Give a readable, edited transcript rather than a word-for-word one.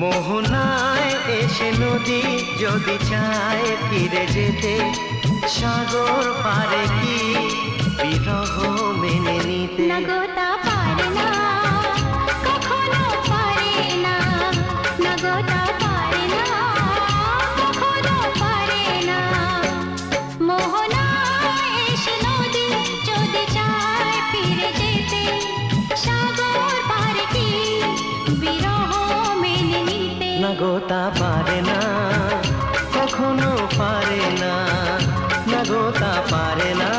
মোহনায় এসে নদী যদি চায় ফিরে যেতে, সাগর পারে কি বিরহ মেনে নিতে? না গো তা পারে না, কখনো পারে না। না গো তা পারে না, কখনো পারে না। মোহনায় এসে নদী যদি চায় ফিরে যেতে, সাগর পারে কি বিরহ মেনে নিতে? না গো তা পারে না, কখনো পারে না। না গো তা পারে না।